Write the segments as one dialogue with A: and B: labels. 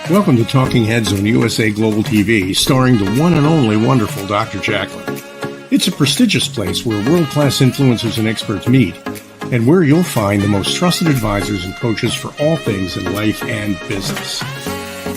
A: Welcome to Talking Heads on USA Global TV, starring the one and only wonderful Dr. Jacqueline. It's a prestigious place where world-class influencers and experts meet, and where you'll find the most trusted advisors and coaches for all things in life and business.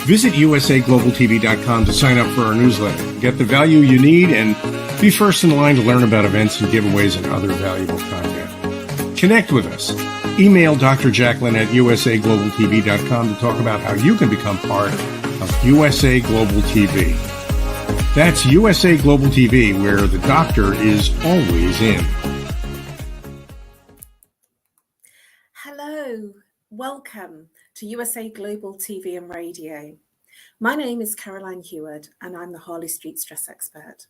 A: Visit usaglobaltv.com to sign up for our newsletter, get the value you need, and be first in line to learn about events and giveaways and other valuable content. Connect with us. Email Dr. Jacqueline at usaglobaltv.com to talk about how you can become part of USA Global TV. That's USA Global TV, where the doctor is always in.
B: Hello, welcome to USA Global TV and Radio. My name is Caroline Heward and I'm the Harley Street Stress Expert.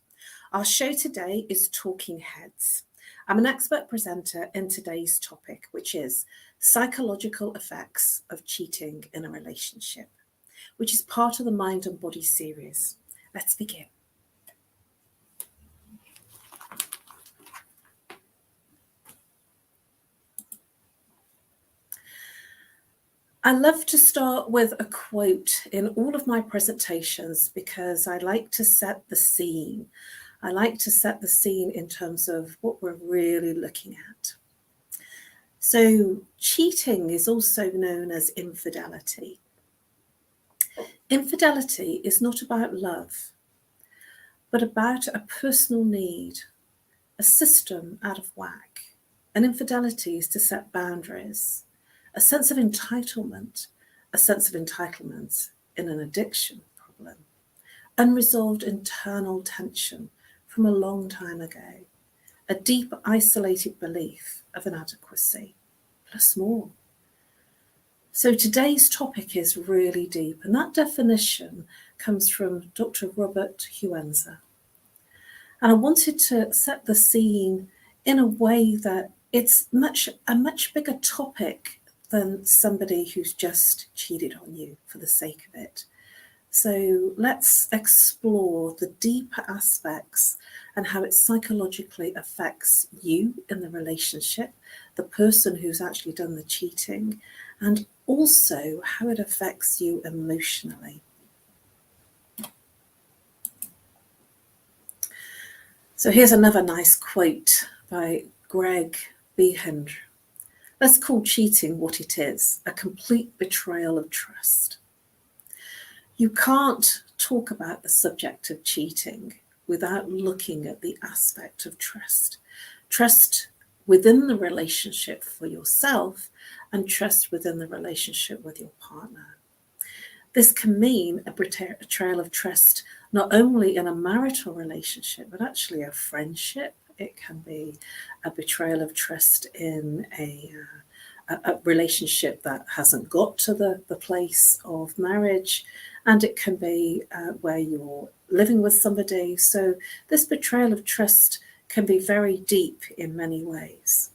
B: Our show today is Talking Heads. I'm an expert presenter in today's topic, which is psychological effects of cheating in a relationship, which is part of the Mind and Body series. Let's begin. I love to start with a quote in all of my presentations because I like to set the scene. I like to set the scene in terms of what we're really looking at. So cheating is also known as infidelity. Infidelity is not about love, but about a personal need, a system out of whack. And infidelity is to set boundaries, a sense of entitlement in an addiction problem, unresolved internal tension from a long time ago, a deep isolated belief of inadequacy, plus more. So today's topic is really deep, and that definition comes from Dr. Robert Heward. And I wanted to set the scene in a way that it's a much bigger topic than somebody who's just cheated on you for the sake of it. So let's explore the deeper aspects and how it psychologically affects you in the relationship, the person who's actually done the cheating, and also how it affects you emotionally. So here's another nice quote by Greg Behavioural. Let's call cheating what it is, a complete betrayal of trust. You can't talk about the subject of cheating without looking at the aspect of trust. Trust within the relationship for yourself and trust within the relationship with your partner. This can mean a betrayal of trust not only in a marital relationship, but actually a friendship. It can be a betrayal of trust in a relationship that hasn't got to the place of marriage, and it can be where you're living with somebody. So this betrayal of trust can be very deep in many ways.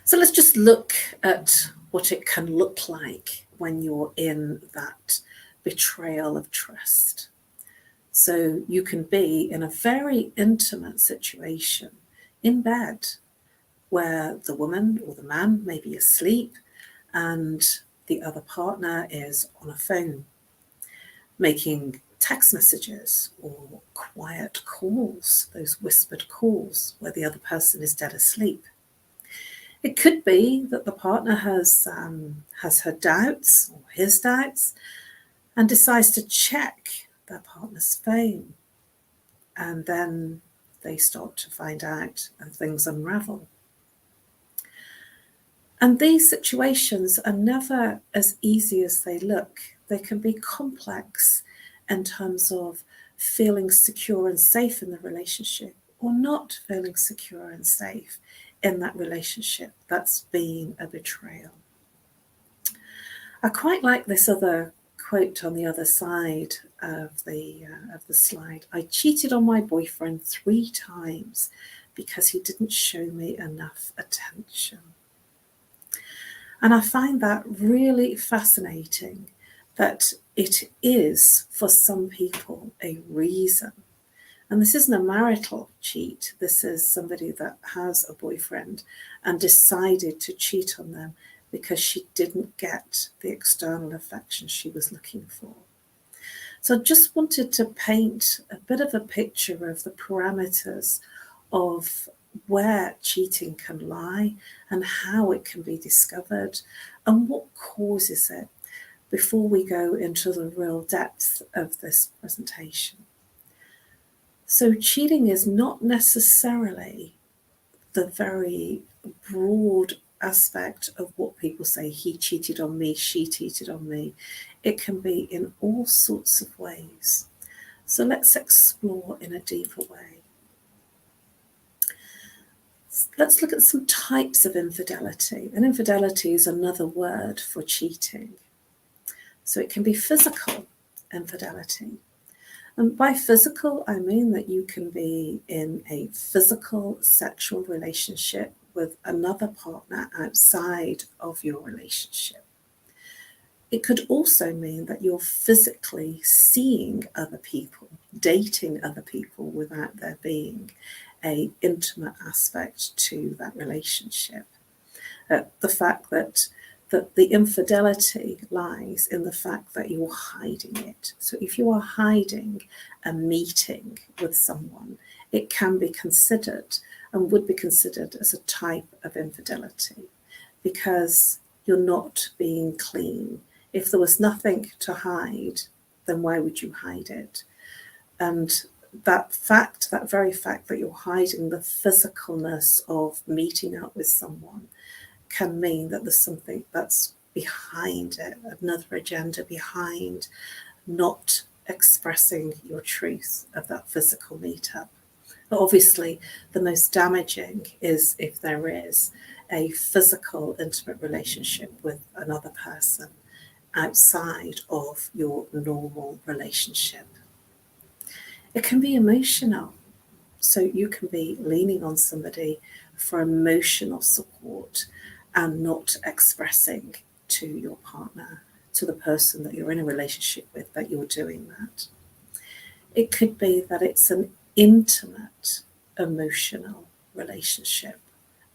B: So let's just look at what it can look like when you're in that betrayal of trust. So you can be in a very intimate situation in bed where the woman or the man may be asleep and the other partner is on a phone, making text messages or quiet calls, those whispered calls where the other person is dead asleep. It could be that the partner has her doubts or his doubts and decides to check their partner's phone, and then they start to find out and things unravel. And these situations are never as easy as they look. They can be complex in terms of feeling secure and safe in the relationship or not feeling secure and safe in that relationship. That's being a betrayal. I quite like this other quote on the other side of the slide. I cheated on my boyfriend 3 times because he didn't show me enough attention. And I find that really fascinating, that it is, for some people, a reason. And this isn't a marital cheat. This is somebody that has a boyfriend and decided to cheat on them because she didn't get the external affection she was looking for. So I just wanted to paint a bit of a picture of the parameters of where cheating can lie and how it can be discovered and what causes it before we go into the real depth of this presentation. So cheating is not necessarily the very broad aspect of what people say, he cheated on me, she cheated on me. It can be in all sorts of ways. So let's explore in a deeper way. Let's look at some types of infidelity. And infidelity is another word for cheating. So it can be physical infidelity. And by physical, I mean that you can be in a physical sexual relationship with another partner outside of your relationship. It could also mean that you're physically seeing other people, dating other people without there being an intimate aspect to that relationship. The fact that the infidelity lies in the fact that you're hiding it. So if you are hiding a meeting with someone, it can be considered and would be considered as a type of infidelity because you're not being clean. If there was nothing to hide, then why would you hide it? And that fact, that very fact that you're hiding the physicalness of meeting up with someone can mean that there's something that's behind it, another agenda behind not expressing your truth of that physical meetup. But obviously, the most damaging is if there is a physical, intimate relationship with another person outside of your normal relationship. It can be emotional. So you can be leaning on somebody for emotional support and not expressing to your partner, to the person that you're in a relationship with, that you're doing that. It could be that it's an intimate emotional relationship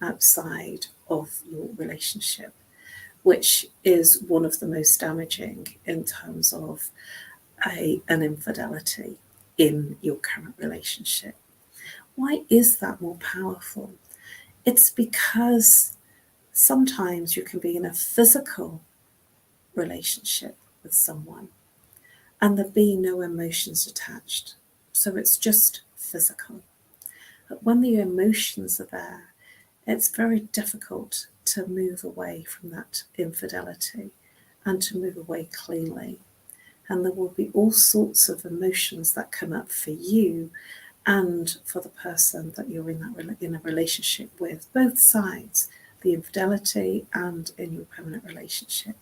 B: outside of your relationship, which is one of the most damaging in terms of an infidelity in your current relationship. Why is that more powerful? It's because sometimes you can be in a physical relationship with someone and there be no emotions attached. So it's just physical. But when the emotions are there, it's very difficult to move away from that infidelity and to move away cleanly. And there will be all sorts of emotions that come up for you and for the person that you're in a relationship with, both sides, the infidelity and in your permanent relationship.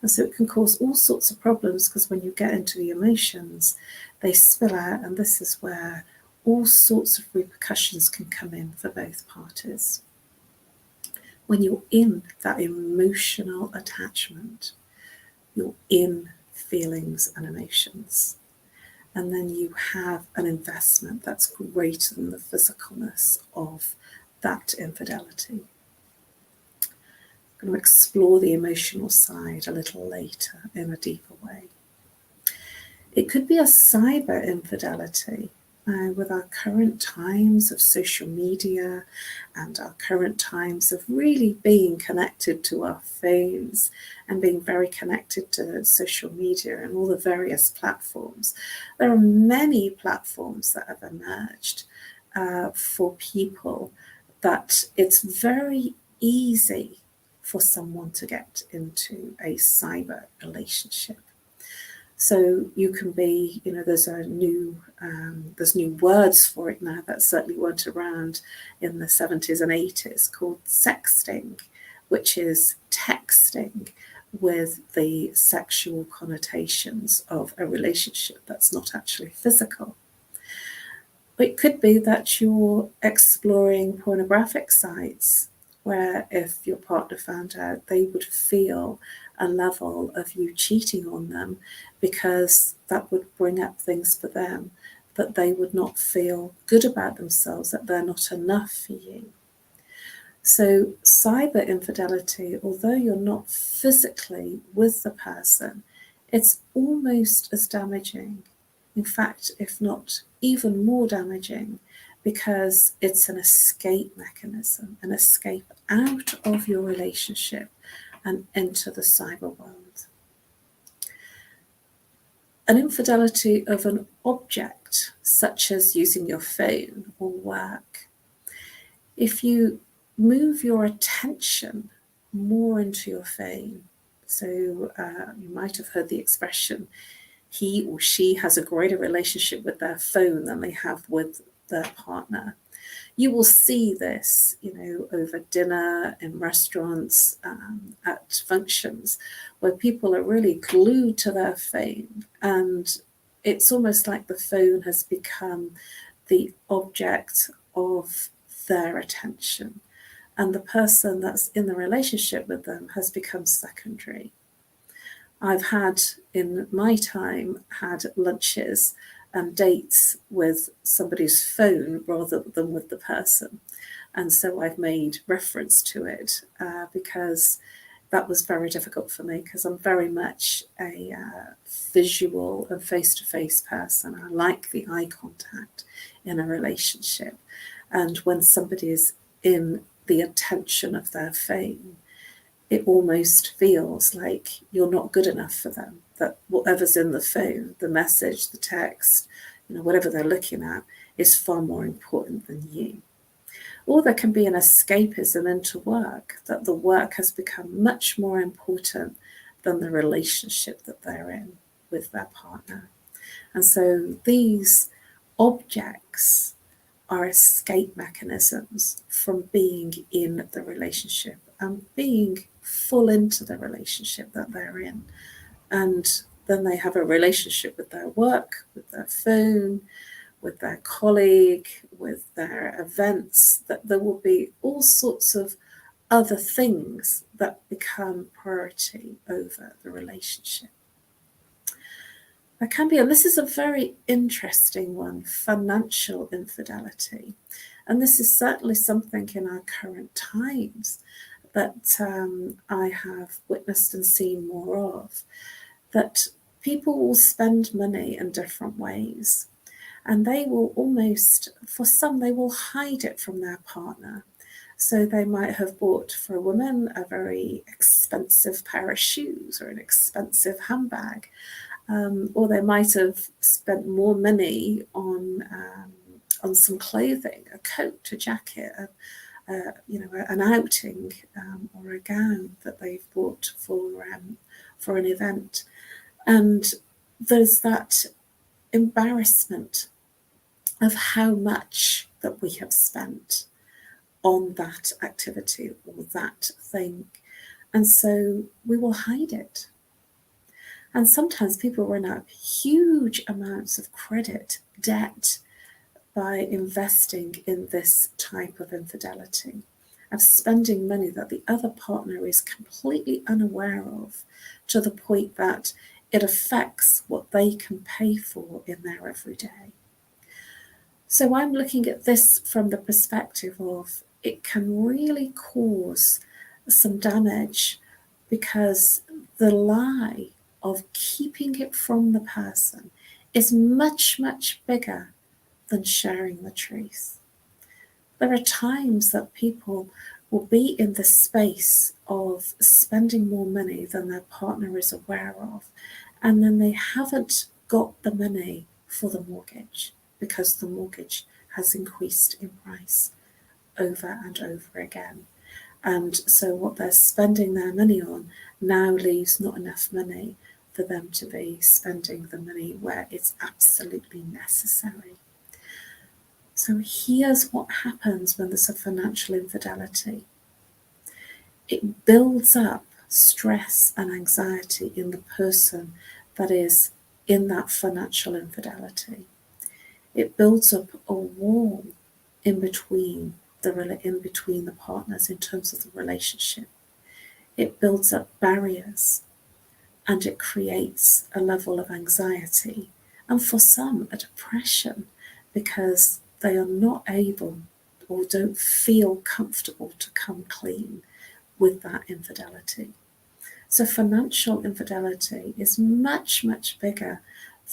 B: And so it can cause all sorts of problems because when you get into the emotions, they spill out, and this is where all sorts of repercussions can come in for both parties. When you're in that emotional attachment, you're in feelings and emotions. And then you have an investment that's greater than the physicalness of that infidelity. I'm going to explore the emotional side a little later in a deeper way. It could be a cyber infidelity. With our current times of social media and our current times of really being connected to our phones and being very connected to social media and all the various platforms, there are many platforms that have emerged for people that it's very easy for someone to get into a cyber relationship. So you can be, there's new words for it now that certainly weren't around in the 70s and 80s called sexting, which is texting with the sexual connotations of a relationship that's not actually physical. It could be that you're exploring pornographic sites where if your partner found out, they would feel a level of you cheating on them because that would bring up things for them that they would not feel good about themselves, that they're not enough for you. So cyber infidelity, although you're not physically with the person, it's almost as damaging. In fact, if not even more damaging, because it's an escape mechanism, an escape out of your relationship and into the cyber world. An infidelity of an object, such as using your phone or work, if you move your attention more into your phone, so you might have heard the expression, he or she has a greater relationship with their phone than they have with their partner. You will see this, over dinner, in restaurants, at functions, where people are really glued to their phone, and it's almost like the phone has become the object of their attention, and the person that's in the relationship with them has become secondary. I've had, in my time, had lunches and dates with somebody's phone rather than with the person. And so I've made reference to it because that was very difficult for me, because I'm very much a visual and face-to-face person. I like the eye contact in a relationship. And when somebody is in the attention of their phone, it almost feels like you're not good enough for them, that whatever's in the phone, the message, the text, whatever they're looking at, is far more important than you. Or there can be an escapism into work, that the work has become much more important than the relationship that they're in with their partner. And so these objects are escape mechanisms from being in the relationship and being full into the relationship that they're in. And then they have a relationship with their work, with their phone, with their colleague, with their events, that there will be all sorts of other things that become priority over the relationship. There can be, and this is a very interesting one, financial infidelity. And this is certainly something in our current times that I have witnessed and seen more of, that people will spend money in different ways. And they will almost, for some, they will hide it from their partner. So they might have bought for a woman a very expensive pair of shoes or an expensive handbag. Or they might have spent more money on some clothing, a coat, a jacket, an outing, or a gown that they've bought for an event. And there's that embarrassment of how much that we have spent on that activity or that thing. And so we will hide it. And sometimes people run out huge amounts of credit debt by investing in this type of infidelity, of spending money that the other partner is completely unaware of, to the point that it affects what they can pay for in their everyday. So I'm looking at this from the perspective of it can really cause some damage, because the lie of keeping it from the person is much, much bigger than sharing the truth. There are times that people will be in the space of spending more money than their partner is aware of, and then they haven't got the money for the mortgage because the mortgage has increased in price over and over again. And so what they're spending their money on now leaves not enough money for them to be spending the money where it's absolutely necessary. So here's what happens when there's a financial infidelity. It builds up stress and anxiety in the person that is in that financial infidelity. It builds up a wall in between the partners in terms of the relationship. It builds up barriers, and it creates a level of anxiety, and for some a depression, because they are not able, or don't feel comfortable to come clean with that infidelity. So financial infidelity is much, much bigger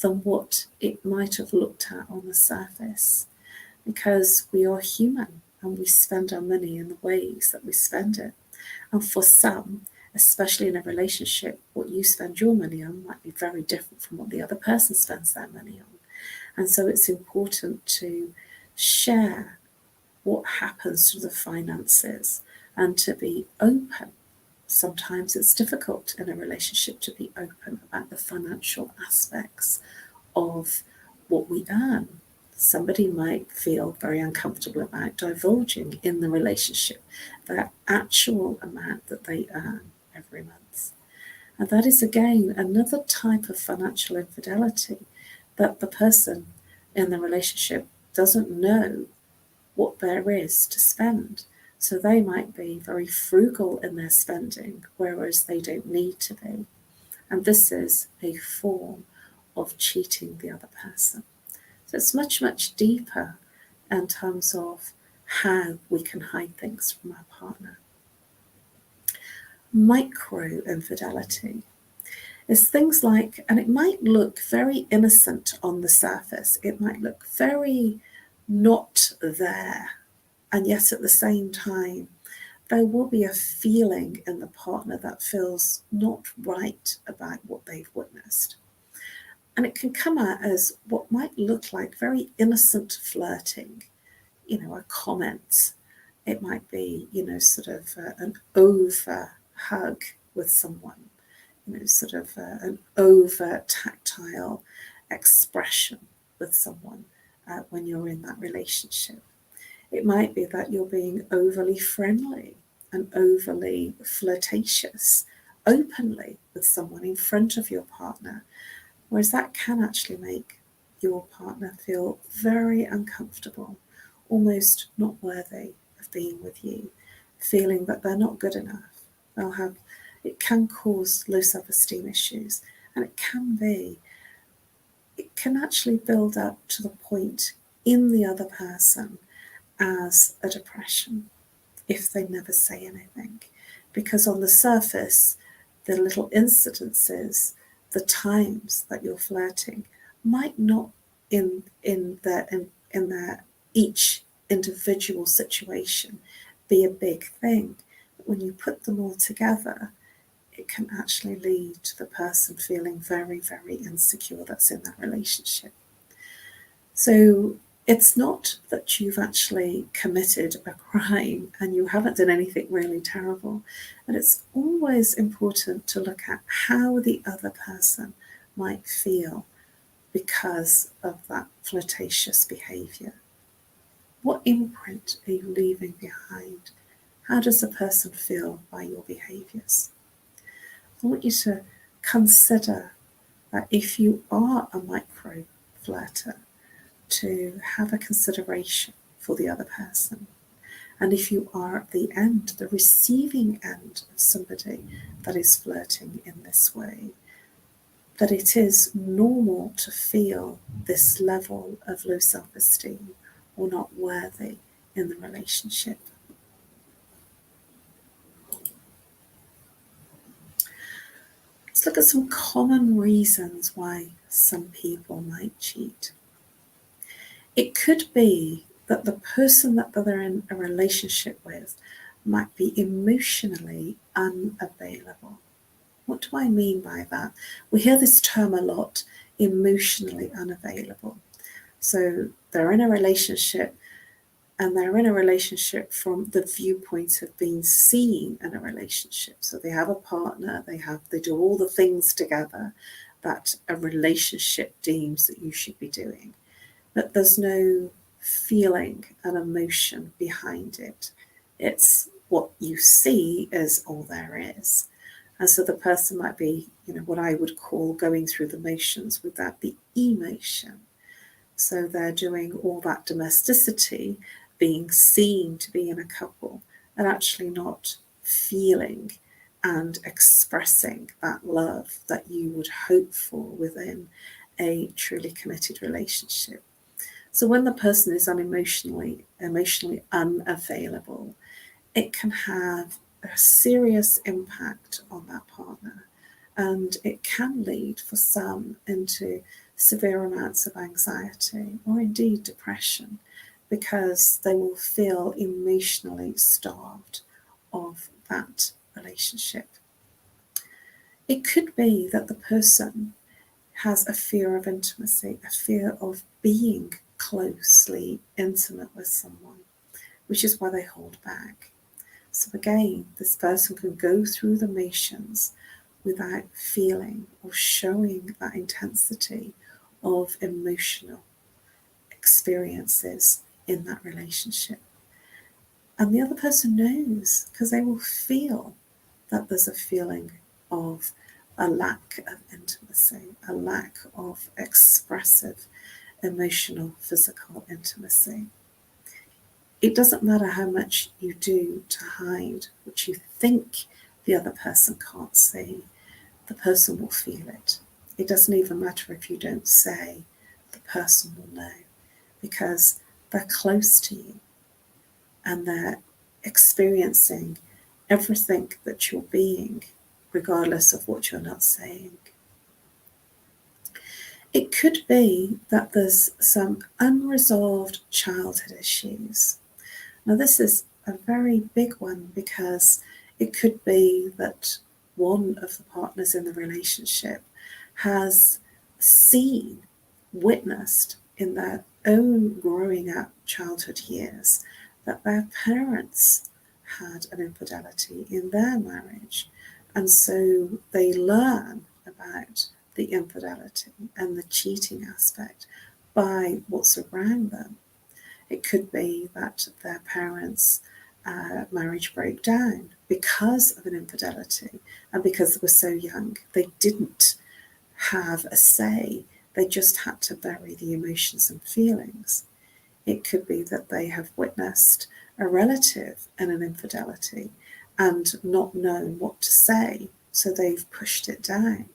B: than what it might have looked at on the surface, because we are human and we spend our money in the ways that we spend it. And for some, especially in a relationship, what you spend your money on might be very different from what the other person spends their money on. And so it's important to share what happens to the finances and to be open. Sometimes it's difficult in a relationship to be open about the financial aspects of what we earn. Somebody might feel very uncomfortable about divulging in the relationship the actual amount that they earn every month. And that is, again, another type of financial infidelity, that the person in the relationship doesn't know what there is to spend. So they might be very frugal in their spending, whereas they don't need to be. And this is a form of cheating the other person. So it's much, much deeper in terms of how we can hide things from our partner. Micro infidelity is things like, and it might look very innocent on the surface, it might look very not there, and yet at the same time, there will be a feeling in the partner that feels not right about what they've witnessed. And it can come out as what might look like very innocent flirting, a comment. It might be, sort of an over hug with someone, sort of an over tactile expression with someone when you're in that relationship. It might be that you're being overly friendly and overly flirtatious openly with someone in front of your partner, whereas that can actually make your partner feel very uncomfortable, almost not worthy of being with you, feeling that they're not good enough. It can cause low self-esteem issues, and it can actually build up to the point in the other person as a depression if they never say anything. Because on the surface, the little incidences, the times that you're flirting might not in their each individual situation be a big thing. But when you put them all together, it can actually lead to the person feeling very, very insecure that's in that relationship. So it's not that you've actually committed a crime and you haven't done anything really terrible, but it's always important to look at how the other person might feel because of that flirtatious behaviour. What imprint are you leaving behind? How does the person feel by your behaviours? I want you to consider that if you are a micro flirter, to have a consideration for the other person. And if you are at the end, the receiving end of somebody that is flirting in this way, that it is normal to feel this level of low self-esteem or not worthy in the relationship. Let's look at some common reasons why some people might cheat. It could be that the person that they're in a relationship with might be emotionally unavailable. What do I mean by that? We hear this term a lot, emotionally unavailable. So they're in a relationship, and they're in a relationship from the viewpoint of being seen in a relationship. So they have a partner, they do all the things together that a relationship deems that you should be doing. But there's no feeling and emotion behind it. It's what you see is all there is. And so the person might be, what I would call going through the motions without the emotion. So they're doing all that domesticity, being seen to be in a couple, and actually not feeling and expressing that love that you would hope for within a truly committed relationship. So when the person is emotionally unavailable, it can have a serious impact on that partner, and it can lead for some into severe amounts of anxiety or indeed depression, because they will feel emotionally starved of that relationship. It could be that the person has a fear of intimacy, a fear of being closely intimate with someone, which is why they hold back. So again, this person can go through the motions without feeling or showing that intensity of emotional experiences in that relationship. And the other person knows, because they will feel that there's a feeling of a lack of intimacy, a lack of expressive, emotional, physical intimacy. It doesn't matter how much you do to hide what you think the other person can't see, the person will feel it. It doesn't even matter if you don't say, the person will know, because they're close to you and they're experiencing everything that you're being, regardless of what you're not saying. It could be that there's some unresolved childhood issues. Now, this is a very big one, because it could be that one of the partners in the relationship has seen, witnessed in their own growing up childhood years that their parents had an infidelity in their marriage. And so they learn about the infidelity and the cheating aspect by what's around them. It could be that their parents' marriage broke down because of an infidelity, and because they were so young, they didn't have a say. They just had to bury the emotions and feelings. It could be that they have witnessed a relative in an infidelity and not known what to say, so they've pushed it down,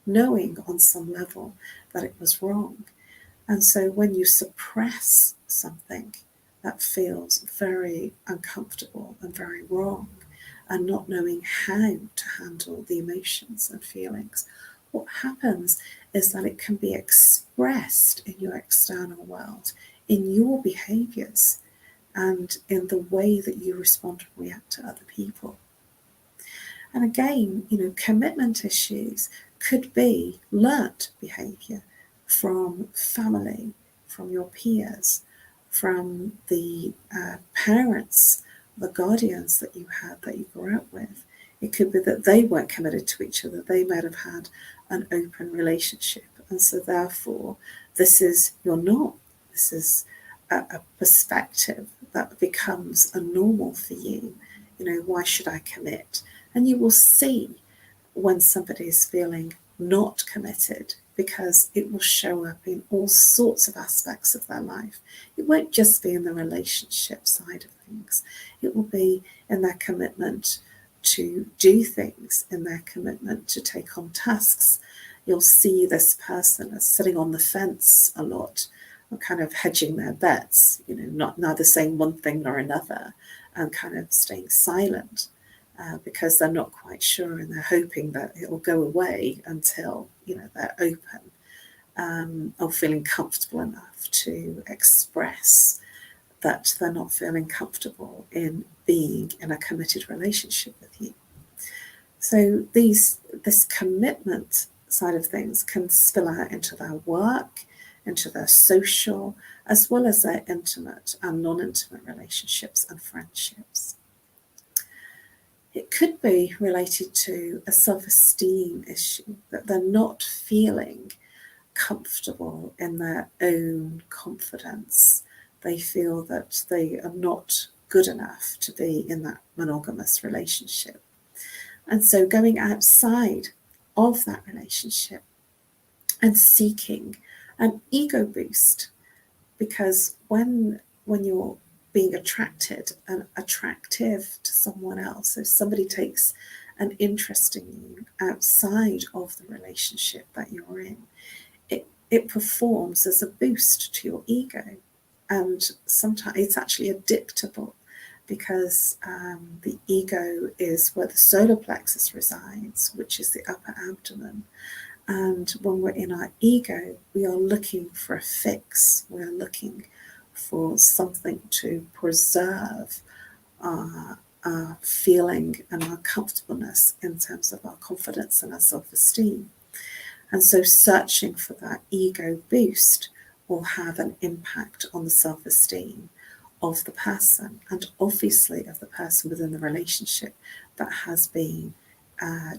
B: knowing on some level that it was wrong. And so when you suppress something that feels very uncomfortable and very wrong, and not knowing how to handle the emotions and feelings, what happens is that it can be expressed in your external world, in your behaviours, and in the way that you respond and react to other people. And again, commitment issues could be learnt behaviour from family, from your peers, from the parents, the guardians that you had, that you grew up with. It could be that they weren't committed to each other. They might have had an open relationship. And so therefore, this is your norm. This is a perspective that becomes a normal for you. Why should I commit? And you will see when somebody is feeling not committed, because it will show up in all sorts of aspects of their life. It won't just be in the relationship side of things. It will be in their commitment to do things, in their commitment to take on tasks. You'll see this person as sitting on the fence a lot, or kind of hedging their bets, not neither saying one thing nor another, and kind of staying silent. Because they're not quite sure, and they're hoping that it will go away until they're open, or feeling comfortable enough to express that they're not feeling comfortable in being in a committed relationship with you. So this commitment side of things can spill out into their work, into their social, as well as their intimate and non-intimate relationships and friendships. It could be related to a self-esteem issue, that they're not feeling comfortable in their own confidence. They feel that they are not good enough to be in that monogamous relationship. And so going outside of that relationship and seeking an ego boost, because when you're being attracted and attractive to someone else, if somebody takes an interest in you outside of the relationship that you're in, it performs as a boost to your ego. And sometimes it's actually addictable, because the ego is where the solar plexus resides, which is the upper abdomen. And when we're in our ego, we are looking for a fix. We're looking for something to preserve our feeling and our comfortableness in terms of our confidence and our self-esteem. And so searching for that ego boost will have an impact on the self-esteem of the person, and obviously of the person within the relationship that has been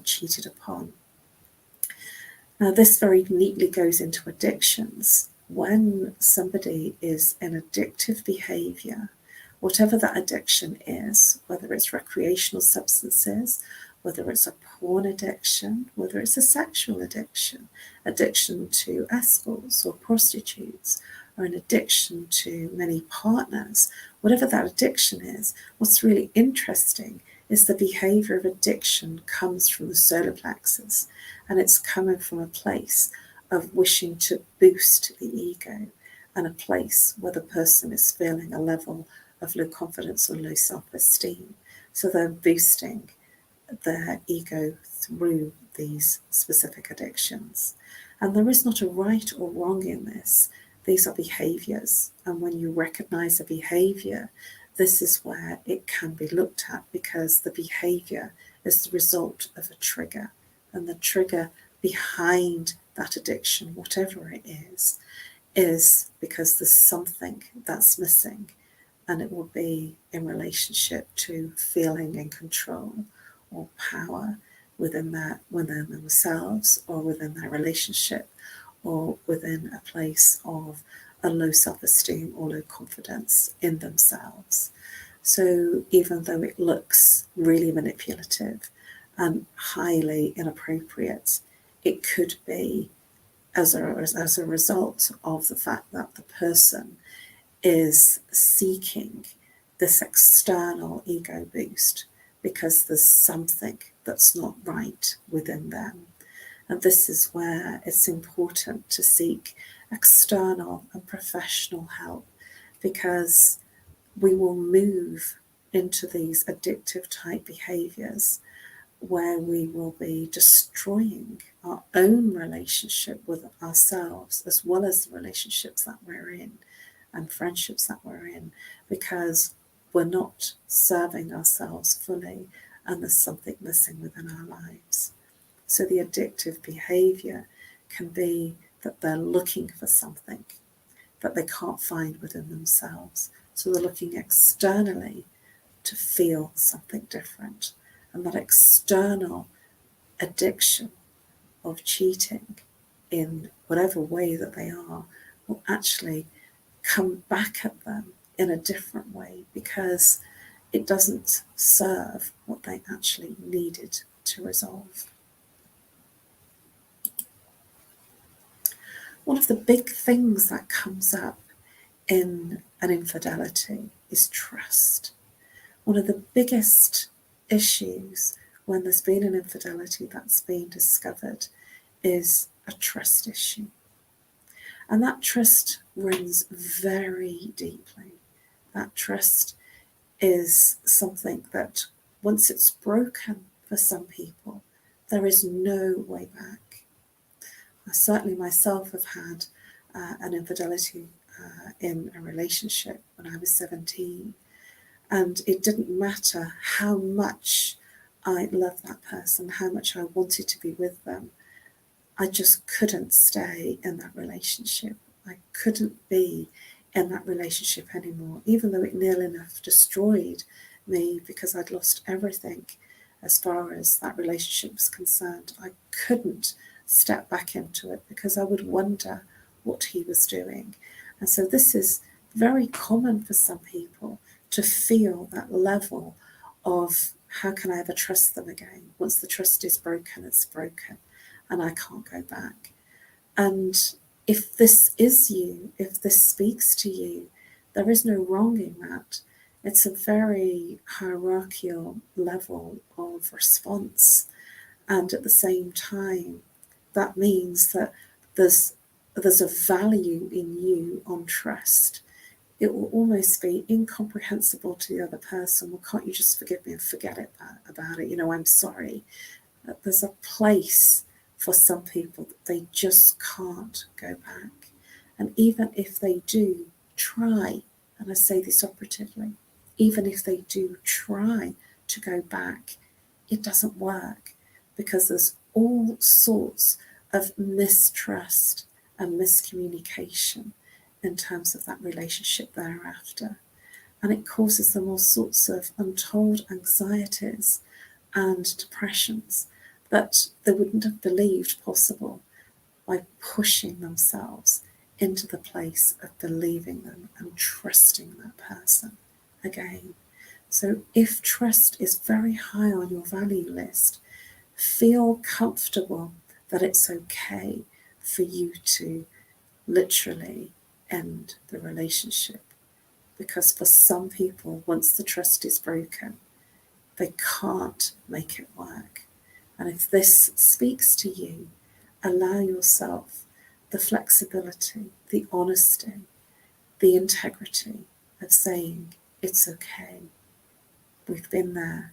B: cheated upon. Now, this very neatly goes into addictions. When somebody is in addictive behaviour, whatever that addiction is, whether it's recreational substances, whether it's a porn addiction, whether it's a sexual addiction, addiction to escorts or prostitutes, or an addiction to many partners, whatever that addiction is, what's really interesting is the behaviour of addiction comes from the solar plexus, and it's coming from a place of wishing to boost the ego, and a place where the person is feeling a level of low confidence or low self-esteem. So they're boosting their ego through these specific addictions. And there is not a right or wrong in this. These are behaviours, and when you recognise a behaviour, this is where it can be looked at, because the behaviour is the result of a trigger, and the trigger behind that addiction, whatever it is because there's something that's missing, and it will be in relationship to feeling in control or power within themselves, or within their relationship, or within a place of a low self-esteem or low confidence in themselves. So even though it looks really manipulative and highly inappropriate, it could be as a result of the fact that the person is seeking this external ego boost because there's something that's not right within them. And this is where it's important to seek external and professional help, because we will move into these addictive type behaviours where we will be destroying our own relationship with ourselves, as well as the relationships that we're in and friendships that we're in, because we're not serving ourselves fully, and there's something missing within our lives. So the addictive behaviour can be that they're looking for something that they can't find within themselves. So they're looking externally to feel something different. And that external addiction of cheating in whatever way that they are will actually come back at them in a different way, because it doesn't serve what they actually needed to resolve. One of the big things that comes up in an infidelity is trust. One of the biggest issues when there's been an infidelity that's been discovered is a trust issue. And that trust runs very deeply. That trust is something that once it's broken for some people, there is no way back. I certainly myself have had an infidelity in a relationship when I was 17. And it didn't matter how much I loved that person, how much I wanted to be with them. I just couldn't stay in that relationship. I couldn't be in that relationship anymore, even though it nearly enough destroyed me, because I'd lost everything as far as that relationship was concerned. I couldn't step back into it because I would wonder what he was doing. And so this is very common for some people, to feel that level of, how can I ever trust them again? Once the trust is broken, it's broken, and I can't go back. And if this is you, if this speaks to you, there is no wrong in that. It's a very hierarchical level of response. And at the same time, that means that there's there's a value in you on trust, it will almost be incomprehensible to the other person. Well, can't you just forgive me and forget it about it? I'm sorry. There's a place for some people that they just can't go back. And even if they do try, and I say this operatively, even if they do try to go back, it doesn't work, because there's all sorts of mistrust and miscommunication in terms of that relationship thereafter. And it causes them all sorts of untold anxieties and depressions that they wouldn't have believed possible by pushing themselves into the place of believing them and trusting that person again. So if trust is very high on your value list, feel comfortable that it's okay for you to literally end the relationship. Because for some people, once the trust is broken, they can't make it work. And if this speaks to you, allow yourself the flexibility, the honesty, the integrity of saying, it's okay. We've been there.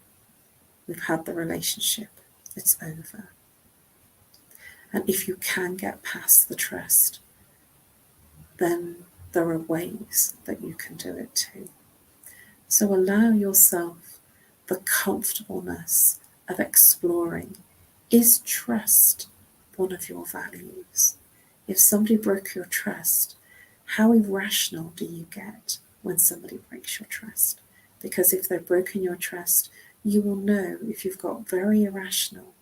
B: We've had the relationship. It's over. And if you can get past the trust, then there are ways that you can do it too. So allow yourself the comfortableness of exploring, is trust one of your values? If somebody broke your trust, how irrational do you get when somebody breaks your trust? Because if they've broken your trust, you will know if you've got very irrational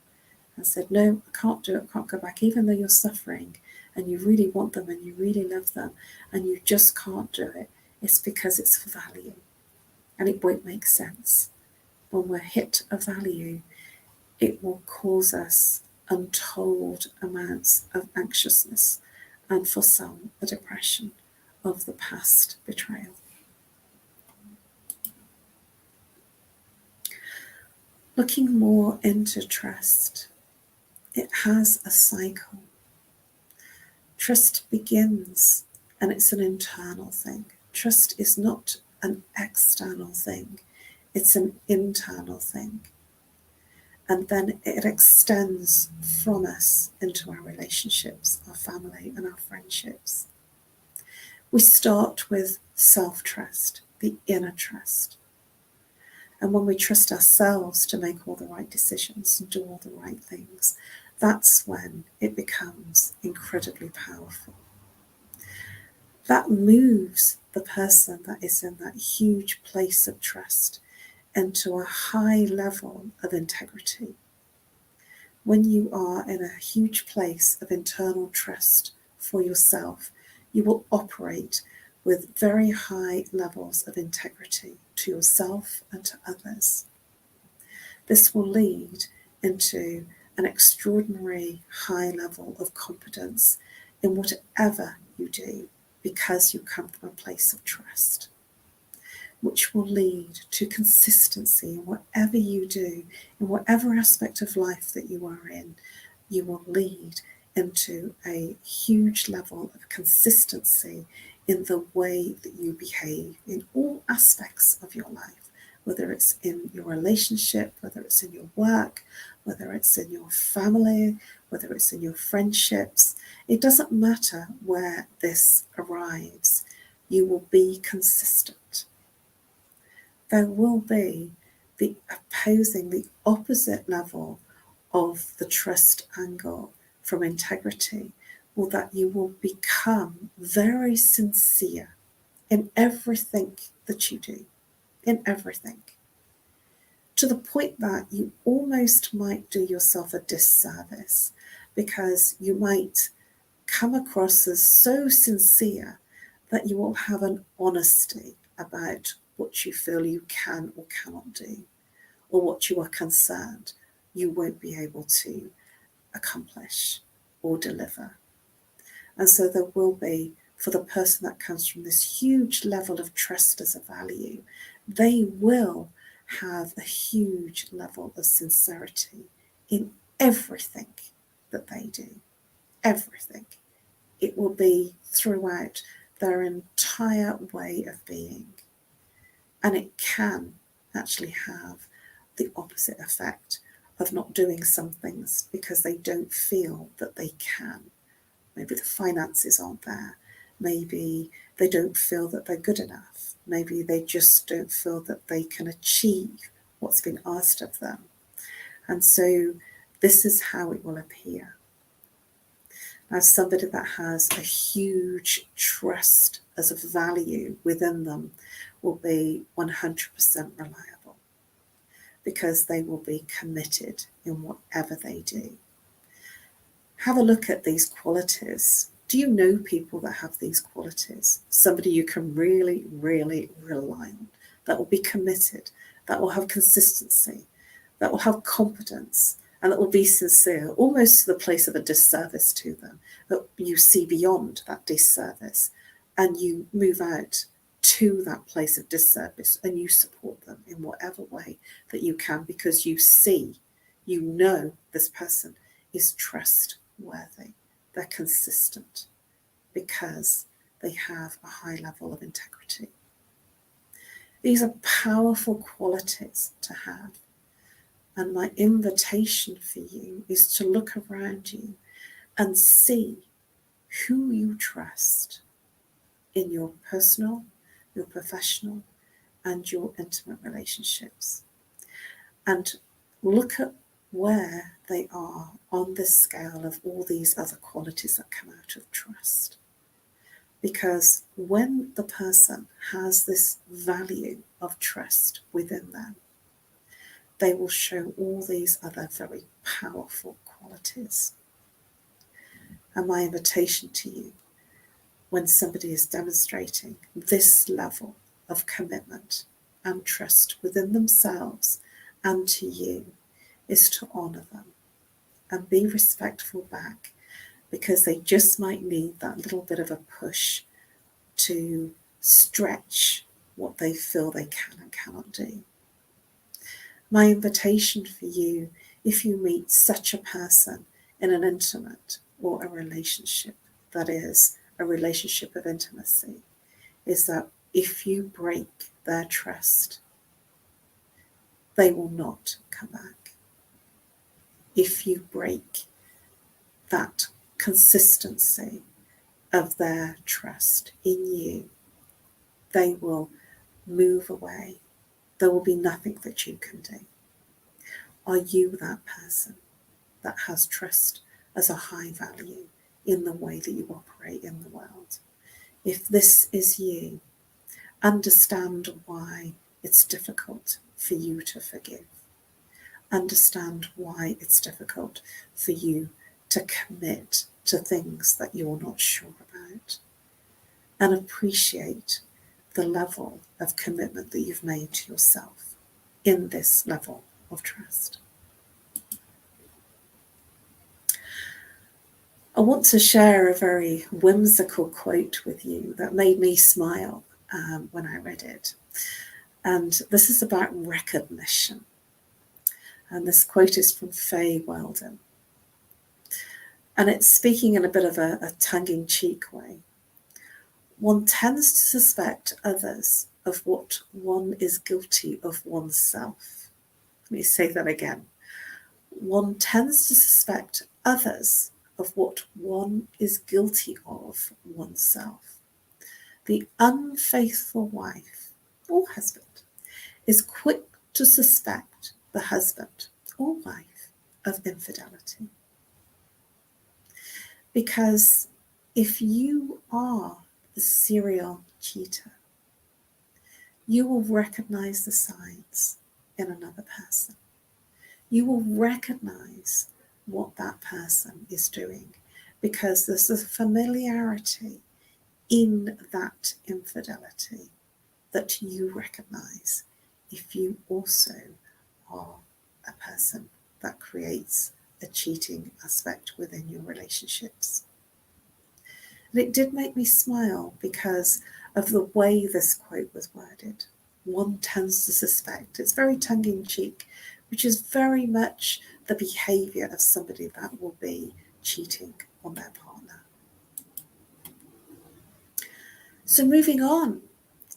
B: and said, no, I can't do it, I can't go back, even though you're suffering and you really want them and you really love them and you just can't do it, it's because it's for value. And it won't make sense. When we're hit a value, it will cause us untold amounts of anxiousness and for some, a depression of the past betrayal. Looking more into trust, it has a cycle. Trust begins, and it's an internal thing. Trust is not an external thing, it's an internal thing. And then it extends from us into our relationships, our family, and our friendships. We start with self-trust, the inner trust. And when we trust ourselves to make all the right decisions and do all the right things, that's when it becomes incredibly powerful. That moves the person that is in that huge place of trust into a high level of integrity. When you are in a huge place of internal trust for yourself, you will operate with very high levels of integrity to yourself and to others. This will lead into an extraordinary high level of confidence in whatever you do, because you come from a place of trust, which will lead to consistency in whatever you do, in whatever aspect of life that you are in. You will lead into a huge level of consistency in the way that you behave in all aspects of your life, whether it's in your relationship, whether it's in your work, whether it's in your family, whether it's in your friendships. It doesn't matter where this arrives. You will be consistent. There will be the opposite level of the trust angle from integrity, or that you will become very sincere in everything that you do, in everything, to the point that you almost might do yourself a disservice, because you might come across as so sincere that you will have an honesty about what you feel you can or cannot do, or what you are concerned you won't be able to accomplish or deliver. And so there will be, for the person that comes from this huge level of trust as a value, they will have a huge level of sincerity in everything that they do. Everything. It will be throughout their entire way of being. And it can actually have the opposite effect of not doing some things because they don't feel that they can. Maybe the finances aren't there. Maybe they don't feel that they're good enough. Maybe they just don't feel that they can achieve what's been asked of them. And so this is how it will appear. Now, somebody that has a huge trust as a value within them will be 100% reliable because they will be committed in whatever they do. Have a look at these qualities. Do you know people that have these qualities? Somebody you can really, really rely on, that will be committed, that will have consistency, that will have competence, and that will be sincere, almost to the place of a disservice to them, that you see beyond that disservice and you move out to that place of disservice and you support them in whatever way that you can because you see, you know this person is trustworthy. They're consistent because they have a high level of integrity. These are powerful qualities to have. And my invitation for you is to look around you and see who you trust in your personal, your professional, and your intimate relationships. And look at where they are on this scale of all these other qualities that come out of trust. Because when the person has this value of trust within them, they will show all these other very powerful qualities. And my invitation to you, when somebody is demonstrating this level of commitment and trust within themselves and to you, is to honour them and be respectful back, because they just might need that little bit of a push to stretch what they feel they can and cannot do. My invitation for you, if you meet such a person in an intimate or a relationship that is a relationship of intimacy, is that if you break their trust, they will not come back. If you break that consistency of their trust in you, they will move away. There will be nothing that you can do. Are you that person that has trust as a high value in the way that you operate in the world? If this is you, understand why it's difficult for you to forgive. Understand why it's difficult for you to commit to things that you're not sure about. And appreciate the level of commitment that you've made to yourself in this level of trust. I want to share a very whimsical quote with you that made me smile when I read it. And this is about recognition. And this quote is from Faye Weldon. And it's speaking in a bit of a tongue-in-cheek way. One tends to suspect others of what one is guilty of oneself. Let me say that again. One tends to suspect others of what one is guilty of oneself. The unfaithful wife or husband is quick to suspect the husband or wife of infidelity. Because if you are the serial cheater, you will recognize the signs in another person. You will recognize what that person is doing, because there's a familiarity in that infidelity that you recognize if you also are a person that creates a cheating aspect within your relationships. And it did make me smile because of the way this quote was worded. One tends to suspect, it's very tongue-in-cheek, which is very much the behaviour of somebody that will be cheating on their partner. So moving on,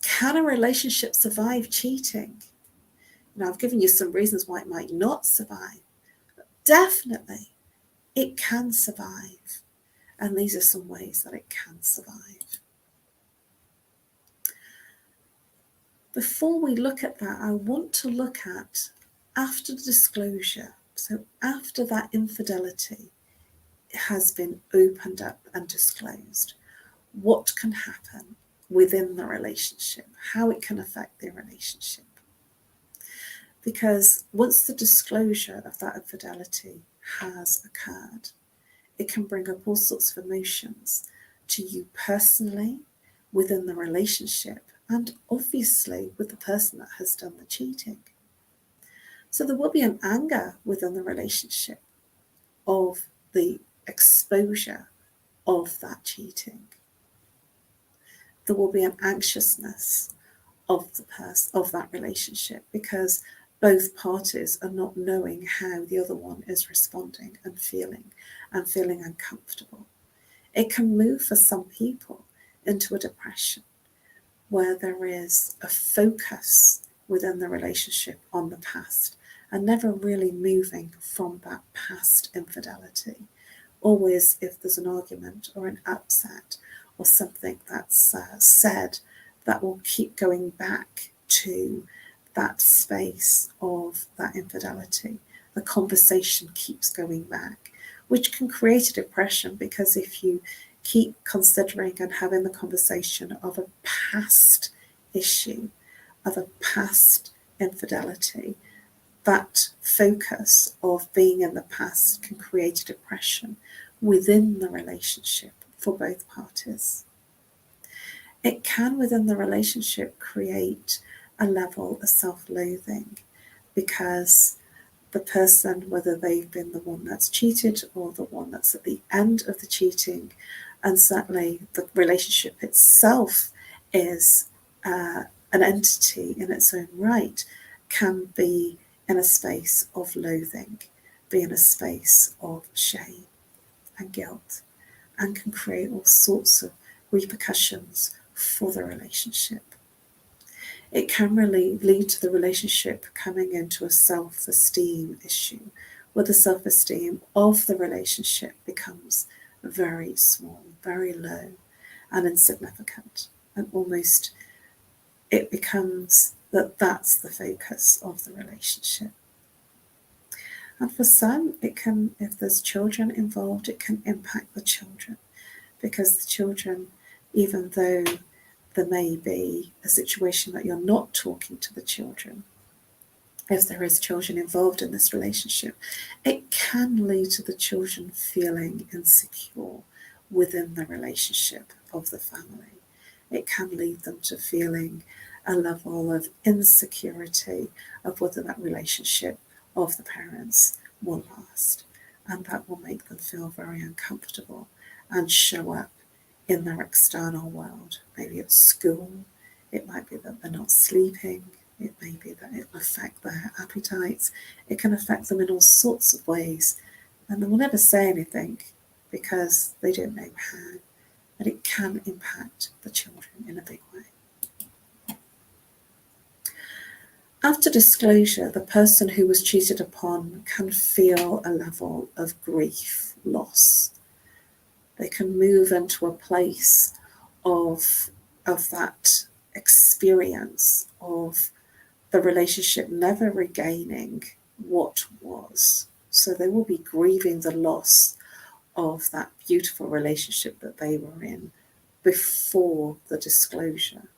B: can a relationship survive cheating? Now, I've given you some reasons why it might not survive. But definitely, it can survive. And these are some ways that it can survive. Before we look at that, I want to look at after the disclosure. So after that infidelity has been opened up and disclosed, what can happen within the relationship, how it can affect the relationship. Because once the disclosure of that infidelity has occurred, it can bring up all sorts of emotions to you personally, within the relationship, and obviously with the person that has done the cheating. So there will be an anger within the relationship of the exposure of that cheating. There will be an anxiousness of that relationship, because both parties are not knowing how the other one is responding and feeling uncomfortable. It can move for some people into a depression where there is a focus within the relationship on the past and never really moving from that past infidelity. Always, if there's an argument or an upset or something that's said, that will keep going back to that space of that infidelity. The conversation keeps going back, which can create a depression, because if you keep considering and having the conversation of a past issue, of a past infidelity, that focus of being in the past can create a depression within the relationship for both parties. It can, within the relationship, create a level of self-loathing, because the person, whether they've been the one that's cheated or the one that's at the end of the cheating, and certainly the relationship itself is an entity in its own right, can be in a space of loathing, be in a space of shame and guilt, and can create all sorts of repercussions for the relationship. It can really lead to the relationship coming into a self-esteem issue, where the self-esteem of the relationship becomes very small, very low and insignificant, and almost it becomes that's the focus of the relationship. And for some, it can, if there's children involved, it can impact the children, because the children, even though there may be a situation that you're not talking to the children, if there is children involved in this relationship, it can lead to the children feeling insecure within the relationship of the family. It can lead them to feeling a level of insecurity of whether that relationship of the parents will last, and that will make them feel very uncomfortable and show up in their external world, maybe at school. It might be that they're not sleeping. It may be that it will affect their appetites. It can affect them in all sorts of ways, and they will never say anything because they don't know how, but it can impact the children in a big way. After disclosure, the person who was cheated upon can feel a level of grief, loss. They can move into a place of that experience of the relationship never regaining what was. So they will be grieving the loss of that beautiful relationship that they were in before the disclosure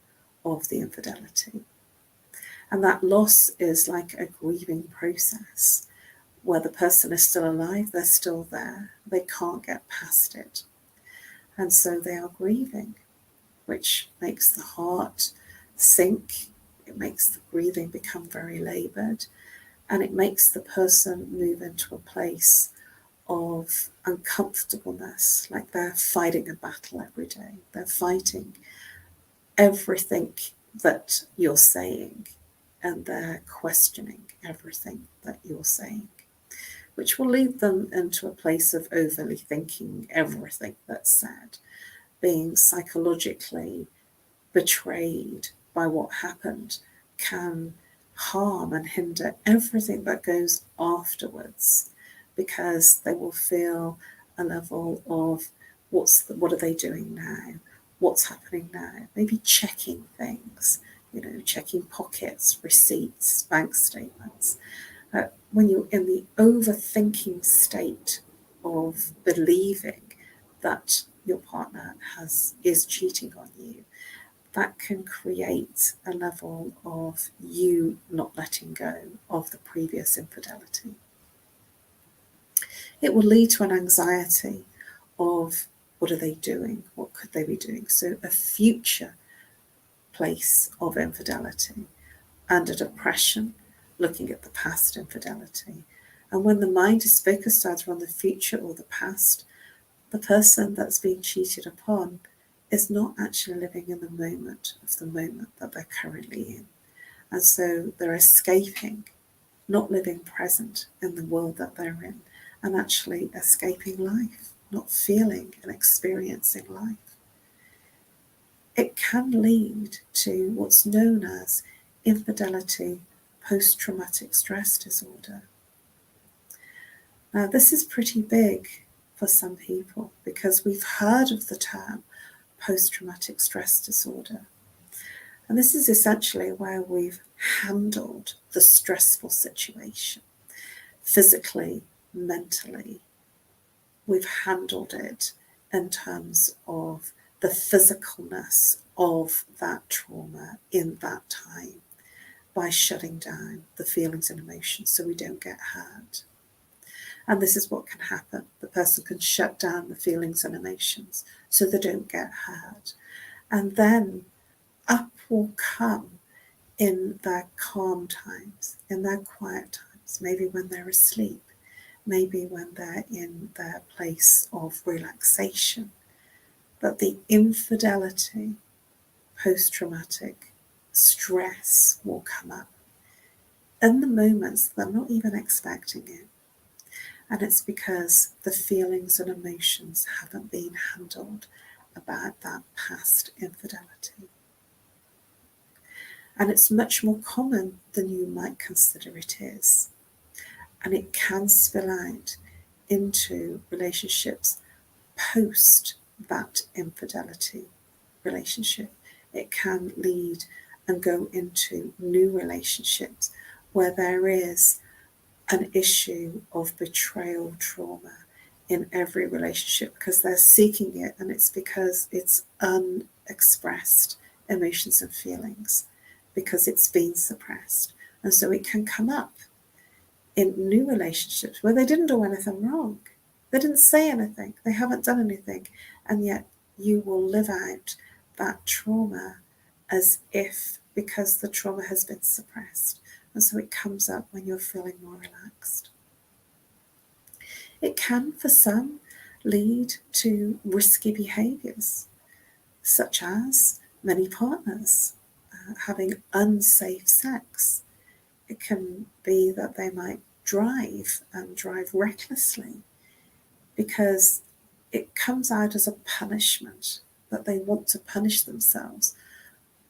B: of the infidelity. And that loss is like a grieving process where the person is still alive, they're still there, they can't get past it. And so they are grieving, which makes the heart sink, it makes the breathing become very laboured, and it makes the person move into a place of uncomfortableness, like they're fighting a battle every day. They're fighting everything that you're saying, and they're questioning everything that you're saying, which will lead them into a place of overly thinking everything that's said, being psychologically betrayed by what happened can harm and hinder everything that goes afterwards, because they will feel a level of what are they doing now? What's happening now? Maybe checking things, checking pockets, receipts, bank statements. When you're in the overthinking state of believing that your partner is cheating on you, that can create a level of you not letting go of the previous infidelity. It will lead to an anxiety of what are they doing? What could they be doing? So a future place of infidelity, and a depression looking at the past infidelity. And when the mind is focused either on the future or the past, the person that's being cheated upon is not actually living in the moment that they're currently in. And so they're escaping, not living present in the world that they're in, and actually escaping life, not feeling and experiencing life. It can lead to what's known as infidelity post-traumatic stress disorder. Now, this is pretty big for some people because we've heard of the term post-traumatic stress disorder. And this is essentially where we've handled the stressful situation physically, mentally. We've handled it in terms of the physicalness of that trauma in that time by shutting down the feelings and emotions so we don't get hurt. And this is what can happen. The person can shut down the feelings and emotions so they don't get hurt. And then up will come in their calm times, in their quiet times, maybe when they're asleep, maybe when they're in their place of relaxation. But the infidelity, post-traumatic stress will come up in the moments they're not even expecting it. And it's because the feelings and emotions haven't been handled about that past infidelity. And it's much more common than you might consider it is. And it can spill out into relationships post that infidelity relationship. It can lead and go into new relationships where there is an issue of betrayal trauma in every relationship because they're seeking it, and it's because it's unexpressed emotions and feelings, because it's been suppressed. And so it can come up in new relationships where they didn't do anything wrong. They didn't say anything. They haven't done anything. And yet you will live out that trauma as if, because the trauma has been suppressed. And so it comes up when you're feeling more relaxed. It can, for some, lead to risky behaviours, such as many partners having unsafe sex. It can be that they might drive recklessly because it comes out as a punishment, that they want to punish themselves.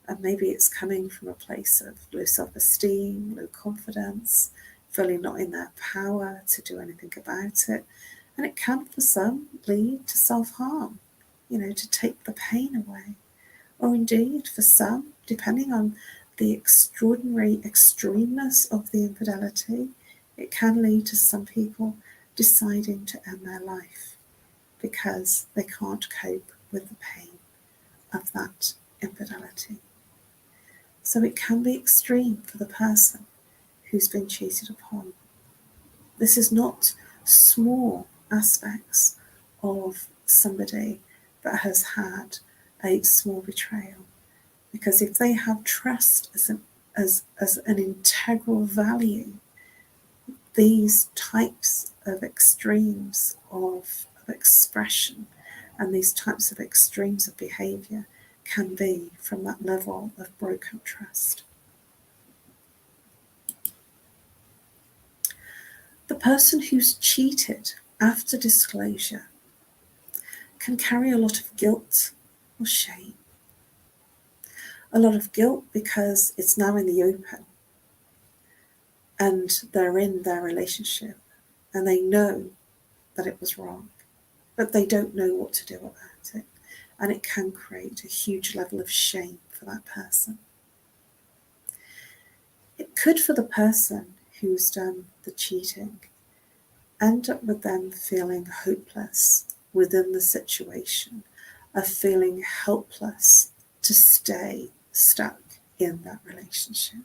B: And maybe it's coming from a place of low self-esteem, low confidence, feeling not in their power to do anything about it. And it can, for some, lead to self-harm, to take the pain away. Or indeed, for some, depending on the extraordinary extremeness of the infidelity, it can lead to some people deciding to end their life because they can't cope with the pain of that infidelity. So it can be extreme for the person who's been cheated upon. This is not small aspects of somebody that has had a small betrayal. Because if they have trust as an integral value, these types of extremes of expression and these types of extremes of behaviour can be from that level of broken trust. The person who's cheated after disclosure can carry a lot of guilt or shame. A lot of guilt because it's now in the open and they're in their relationship and they know that it was wrong, but they don't know what to do about it. And it can create a huge level of shame for that person. It could, for the person who's done the cheating, end up with them feeling hopeless within the situation, of feeling helpless to stay stuck in that relationship.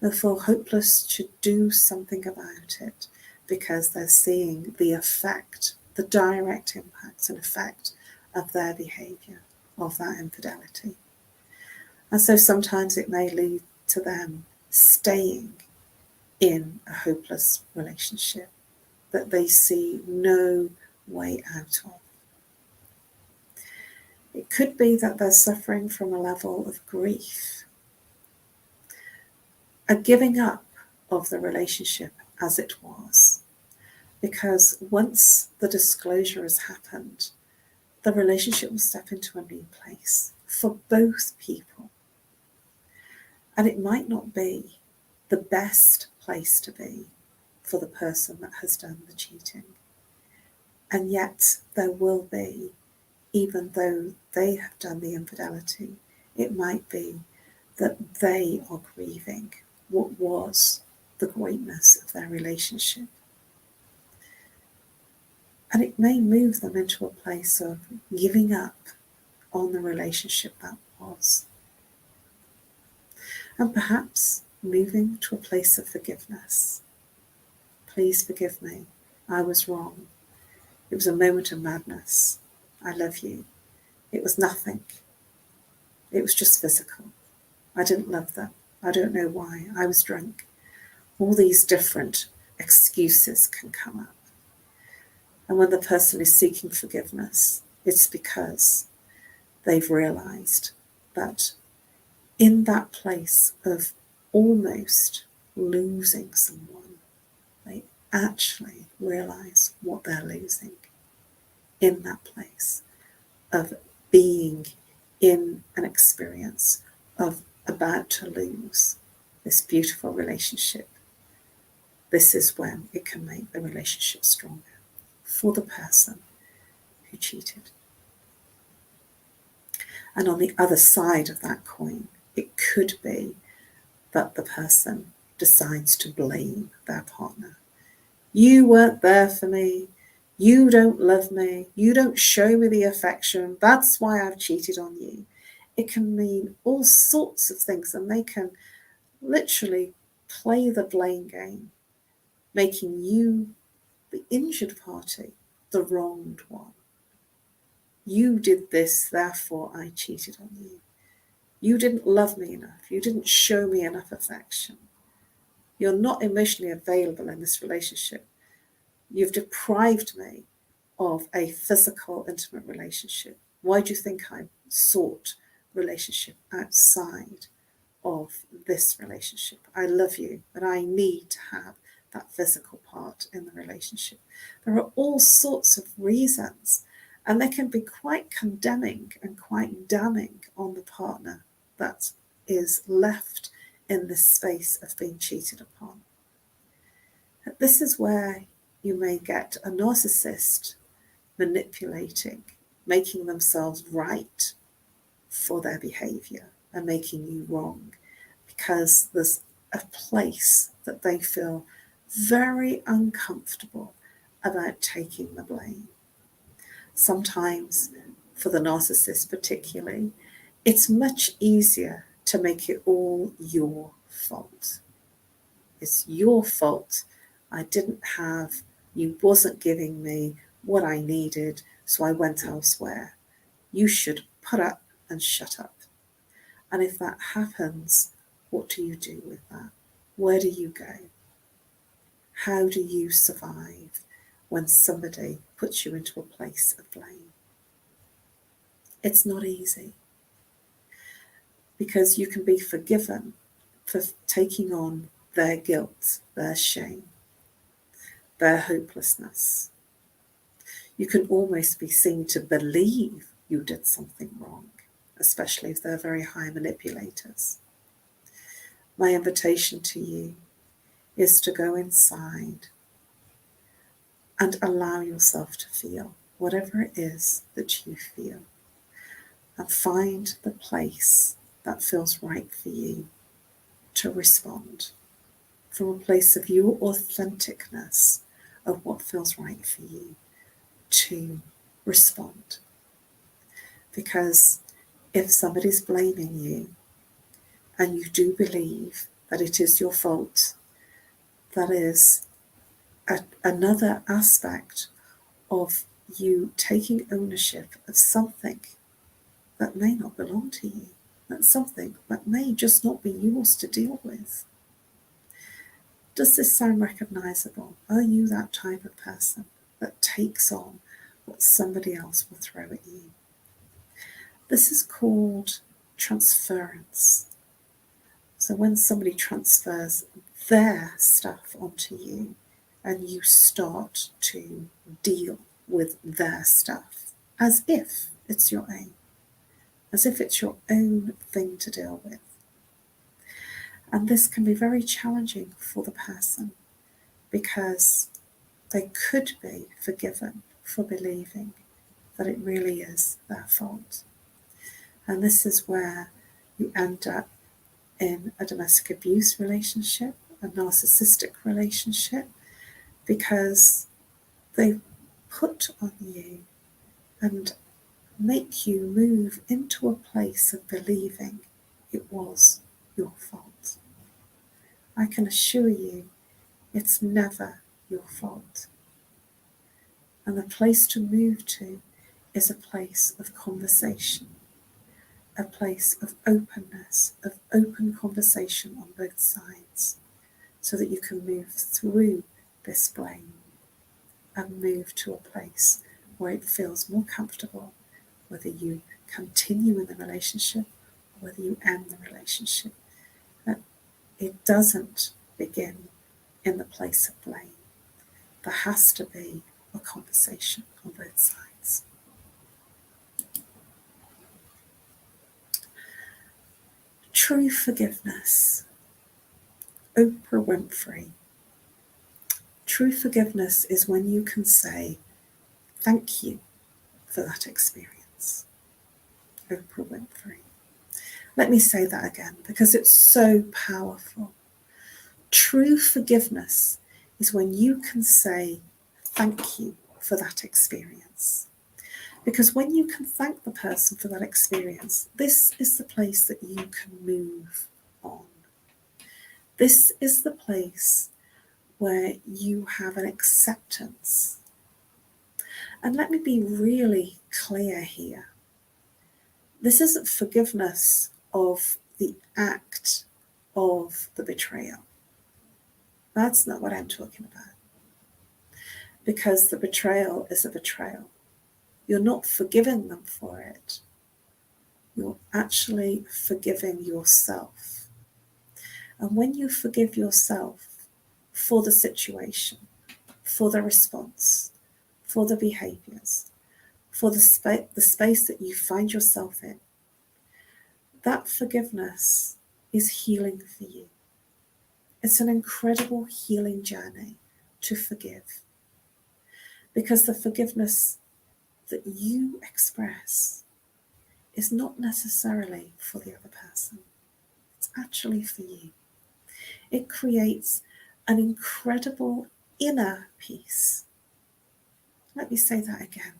B: They feel hopeless to do something about it because they're seeing the effect, the direct impact and effect of their behaviour, of that infidelity. And so sometimes it may lead to them staying in a hopeless relationship that they see no way out of. It could be that they're suffering from a level of grief, a giving up of the relationship as it was, because once the disclosure has happened, the relationship will step into a new place for both people. And it might not be the best place to be for the person that has done the cheating. And yet there will be, even though they have done the infidelity, it might be that they are grieving what was the greatness of their relationship. And it may move them into a place of giving up on the relationship that was. And perhaps moving to a place of forgiveness. Please forgive me. I was wrong. It was a moment of madness. I love you. It was nothing. It was just physical. I didn't love them. I don't know why. I was drunk. All these different excuses can come up. And when the person is seeking forgiveness, it's because they've realized that in that place of almost losing someone, they actually realize what they're losing in that place of being in an experience of about to lose this beautiful relationship. This is when it can make the relationship stronger for the person who cheated. And on the other side of that coin, it could be that the person decides to blame their partner. You weren't there for me. You don't love me. You don't show me the affection. That's why I've cheated on you. It can mean all sorts of things, and they can literally play the blame game, making you the injured party, the wronged one. You did this, therefore I cheated on you. You didn't love me enough. You didn't show me enough affection. You're not emotionally available in this relationship. You've deprived me of a physical, intimate relationship. Why do you think I sought relationship outside of this relationship? I love you, but I need to have that physical part in the relationship. There are all sorts of reasons, and they can be quite condemning and quite damning on the partner that is left in this space of being cheated upon. This is where you may get a narcissist manipulating, making themselves right for their behavior and making you wrong, because there's a place that they feel very uncomfortable about taking the blame. Sometimes, for the narcissist particularly, it's much easier to make it all your fault. It's your fault. I didn't have, you wasn't giving me what I needed, so I went elsewhere. You should put up and shut up. And if that happens, what do you do with that? Where do you go? How do you survive when somebody puts you into a place of blame? It's not easy, because you can be forgiven for taking on their guilt, their shame, their hopelessness. You can almost be seen to believe you did something wrong. especially if they're very high manipulators. My invitation to you is to go inside and allow yourself to feel whatever it is that you feel, and find the place that feels right for you to respond from a place of your authenticness of what feels right for you to respond. Because if somebody's blaming you and you do believe that it is your fault, that is another aspect of you taking ownership of something that may not belong to you. That's something that may just not be yours to deal with. Does this sound recognizable? Are you that type of person that takes on what somebody else will throw at you? This is called transference. So when somebody transfers their stuff onto you and you start to deal with their stuff as if it's your own, as if it's your own thing to deal with. And this can be very challenging for the person because they could be forgiven for believing that it really is their fault. And this is where you end up in a domestic abuse relationship, a narcissistic relationship, because they put on you and make you move into a place of believing it was your fault. I can assure you it's never your fault. And the place to move to is a place of conversation, a place of openness, of open conversation on both sides, so that you can move through this blame and move to a place where it feels more comfortable, whether you continue in the relationship or whether you end the relationship. That it doesn't begin in the place of blame. There has to be a conversation on both sides. True forgiveness. Oprah Winfrey. True forgiveness is when you can say, thank you for that experience. Oprah Winfrey. Let me say that again because it's so powerful. True forgiveness is when you can say, thank you for that experience. Because when you can thank the person for that experience, this is the place that you can move on. This is the place where you have an acceptance. And let me be really clear here. This isn't forgiveness of the act of the betrayal. That's not what I'm talking about. Because the betrayal is a betrayal. You're not forgiving them for it. You're actually forgiving yourself. And when you forgive yourself for the situation, for the response, for the behaviours, for the space that you find yourself in, that forgiveness is healing for you. It's an incredible healing journey to forgive. Because the forgiveness that you express is not necessarily for the other person. It's actually for you. It creates an incredible inner peace. Let me say that again.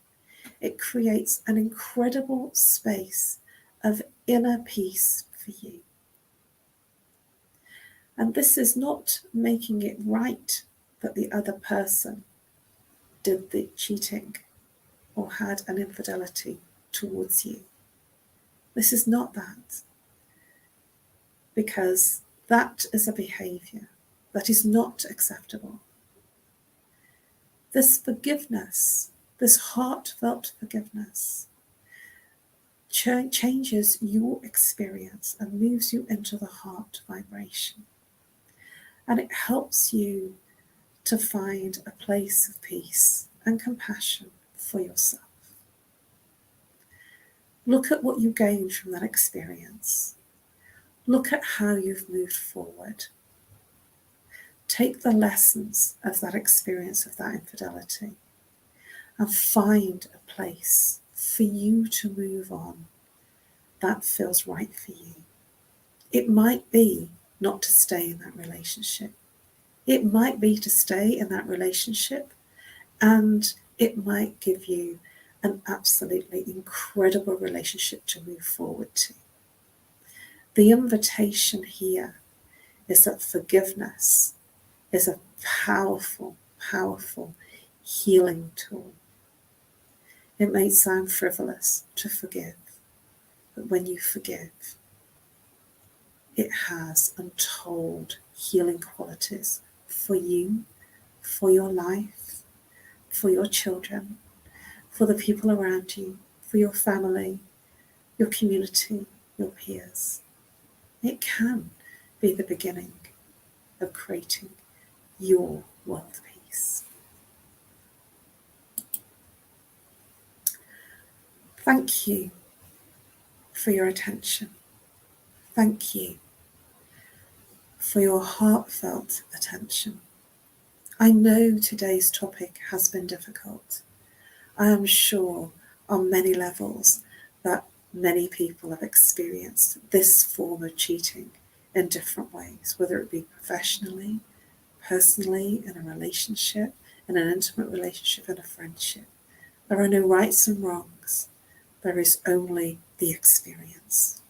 B: It creates an incredible space of inner peace for you. And this is not making it right that the other person did the cheating or had an infidelity towards you. This is not that. Because that is a behaviour that is not acceptable. This forgiveness, this heartfelt forgiveness, changes your experience and moves you into the heart vibration. And it helps you to find a place of peace and compassion for yourself. Look at what you gained from that experience. Look at how you've moved forward. Take the lessons of that experience of that infidelity and find a place for you to move on that feels right for you. It might be not to stay in that relationship. It might be to stay in that relationship, and it might give you an absolutely incredible relationship to move forward to. The invitation here is that forgiveness is a powerful, powerful healing tool. It may sound frivolous to forgive, but when you forgive, it has untold healing qualities for you, for your life, for your children, for the people around you, for your family, your community, your peers. It can be the beginning of creating your world peace. Thank you for your attention. Thank you for your heartfelt attention. I know today's topic has been difficult. I am sure on many levels that many people have experienced this form of cheating in different ways, whether it be professionally, personally, in a relationship, in an intimate relationship, in a friendship. There are no rights and wrongs. There is only the experience.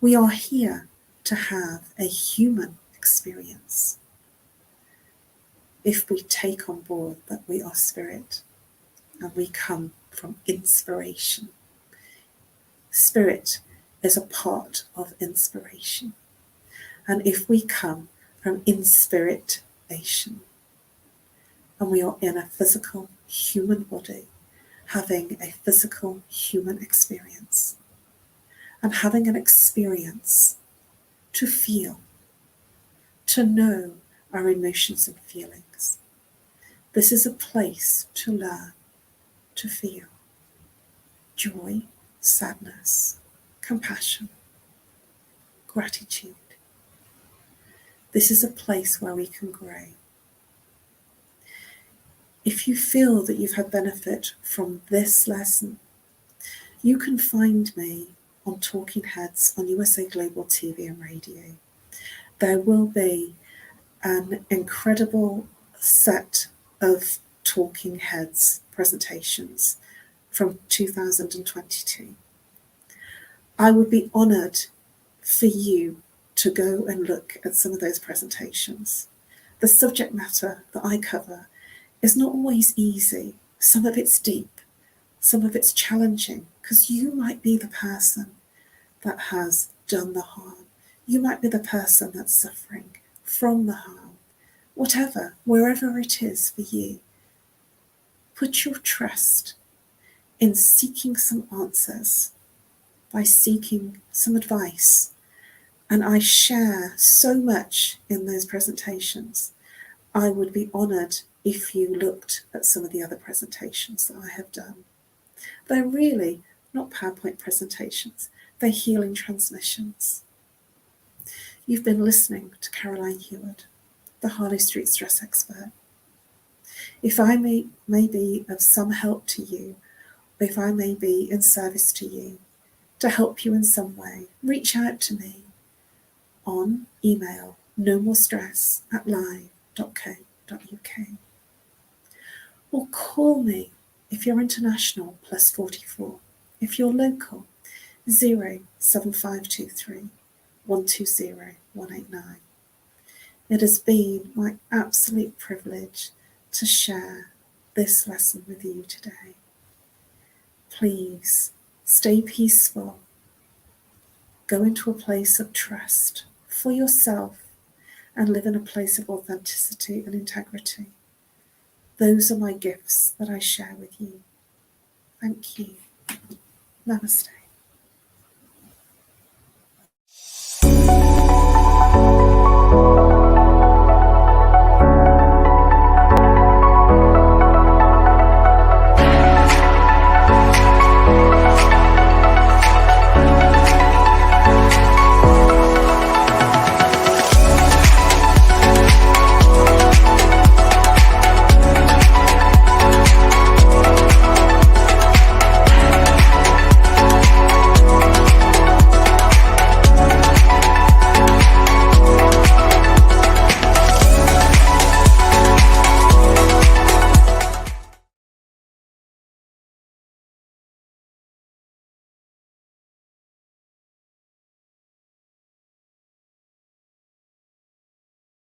B: We are here to have a human experience. If we take on board that we are spirit and we come from inspiration. Spirit is a part of inspiration. And if we come from inspiration and we are in a physical human body, having a physical human experience and having an experience to feel, to know our emotions and feelings. This is a place to learn, to feel joy, sadness, compassion, gratitude. This is a place where we can grow. If you feel that you've had benefit from this lesson, you can find me on Talking Heads on USA Global TV and Radio. There will be an incredible set of Talking Heads presentations from 2022. I would be honoured for you to go and look at some of those presentations. The subject matter that I cover is not always easy. Some of it's deep, some of it's challenging, because you might be the person that has done the harm. You might be the person that's suffering from the harm. Whatever, wherever it is for you, put your trust in seeking some answers, by seeking some advice. And I share so much in those presentations. I would be honoured if you looked at some of the other presentations that I have done. They're really not PowerPoint presentations, they're healing transmissions. You've been listening to Caroline Heward, the Harley Street Stress Expert. If I may be of some help to you, if I may be in service to you, to help you in some way, reach out to me on email nomorestress@live.co.uk, or call me if you're international +44, if you're local 07523 120 189. It has been my absolute privilege to share this lesson with you today. Please stay peaceful. Go into a place of trust for yourself and live in a place of authenticity and integrity. Those are my gifts that I share with you. Thank you. Namaste.